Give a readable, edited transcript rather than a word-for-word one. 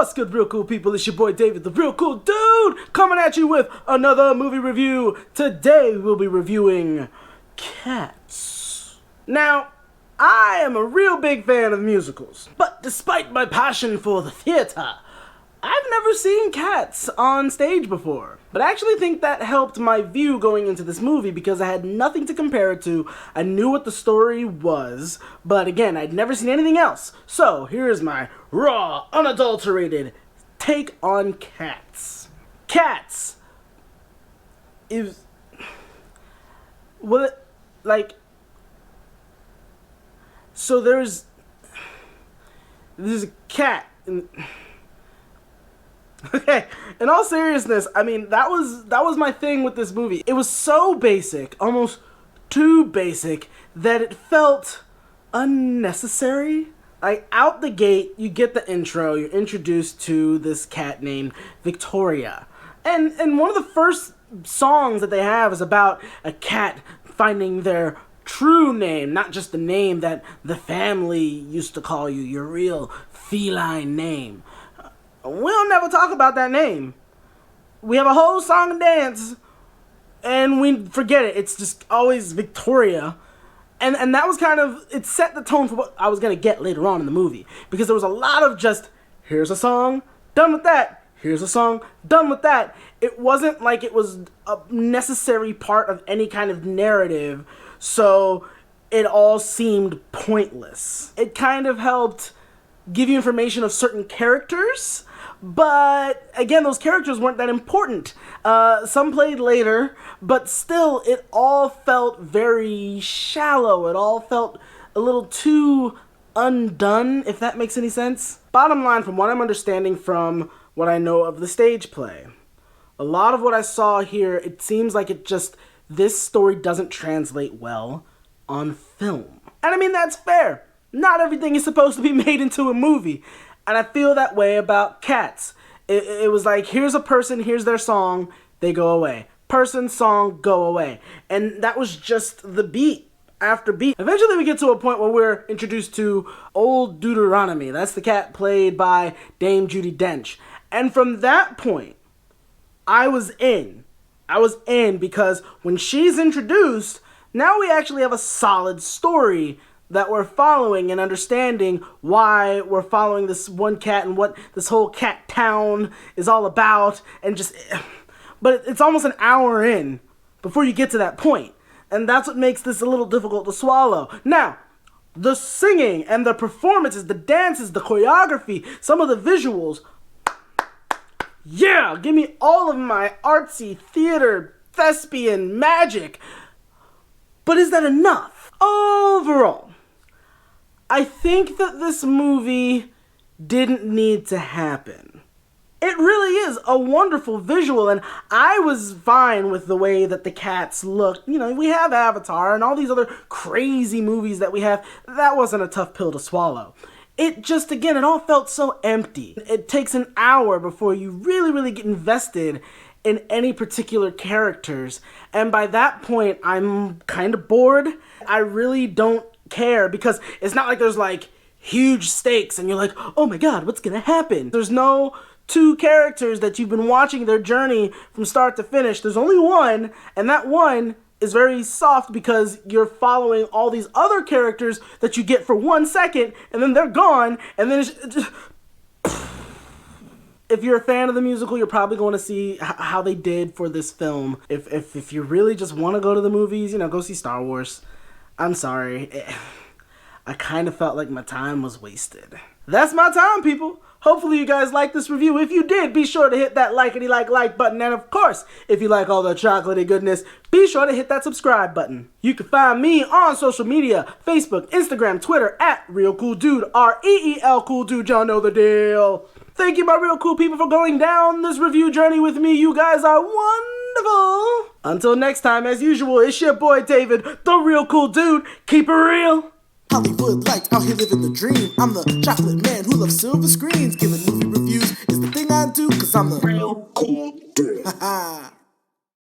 What's good, real cool people? It's your boy David, the real cool dude, coming at you with another movie review. Today we'll be reviewing Cats. Now, I am a real big fan of musicals, but despite my passion for the theater, I've never seen Cats on stage before. But I actually think that helped my view going into this movie because I had nothing to compare it to. I knew what the story was, but again, I'd never seen anything else. So here's my raw, unadulterated take on Cats. Cats is... well, like... so there's a cat in... Okay, in all seriousness, I mean, that was my thing with this movie. It was so basic, almost too basic, that it felt unnecessary. Like, out the gate, you get the intro, you're introduced to this cat named Victoria. And one of the first songs that they have is about a cat finding their true name, not just the name that the family used to call you, your real feline name. We'll never talk about that name. We have a whole song and dance, and we forget it. It's just always Victoria. And that was kind of, it set the tone for what I was going to get later on in the movie. Because there was a lot of just, here's a song, done with that. Here's a song, done with that. It wasn't like it was a necessary part of any kind of narrative, so it all seemed pointless. It kind of helped give you information of certain characters, but again, those characters weren't that important. Some played later, but still, it all felt very shallow. It all felt a little too undone, if that makes any sense. Bottom line, from what I'm understanding from what I know of the stage play, a lot of what I saw here, it seems like this story doesn't translate well on film. And I mean, that's fair. Not everything is supposed to be made into a movie. And I feel that way about Cats. It was like, here's a person, here's their song, they go away. Person, song, go away. And that was just the beat after beat. Eventually we get to a point where we're introduced to Old Deuteronomy. That's the cat played by Dame Judi Dench. And from that point, I was in. Because when she's introduced, now we actually have a solid story that we're following and understanding why we're following this one cat and what this whole cat town is all about, and just, but it's almost an hour in before you get to that point, and that's what makes this a little difficult to swallow. Now, the singing and the performances, the dances, the choreography, some of the visuals, yeah, give me all of my artsy theater thespian magic. But is that enough? Overall, I think that this movie didn't need to happen. It really is a wonderful visual, and I was fine with the way that the cats looked. You know, we have Avatar and all these other crazy movies that we have. That wasn't a tough pill to swallow. It just, again, it all felt so empty. It takes an hour before you really get invested in any particular characters, and by that point, I'm kind of bored. I really don't care, because it's not like there's like huge stakes and you're like, oh my god, what's gonna happen? There's no two characters that you've been watching their journey from start to finish. There's only one, and that one is very soft because you're following all these other characters that you get for 1 second, and then they're gone, and then it's just... If you're a fan of the musical, you're probably going to see how they did for this film. If you really just want to go to the movies, you know, go see Star Wars. I'm sorry. I kind of felt like my time was wasted. That's my time, people. Hopefully you guys liked this review. If you did, be sure to hit that like button. And of course, if you like all the chocolatey goodness, be sure to hit that subscribe button. You can find me on social media, Facebook, Instagram, Twitter, at ReelCoolDude, R-E-E-L Cool Dude. Y'all know the deal. Thank you, my real cool people, for going down this review journey with me. You guys are wonderful. Until next time, as usual, it's your boy David, the real cool dude. Keep it real. Hollywood lights, out here living the dream. I'm the chocolate man who loves silver screens. Giving movie reviews is the thing I do, cause I'm the real cool dude.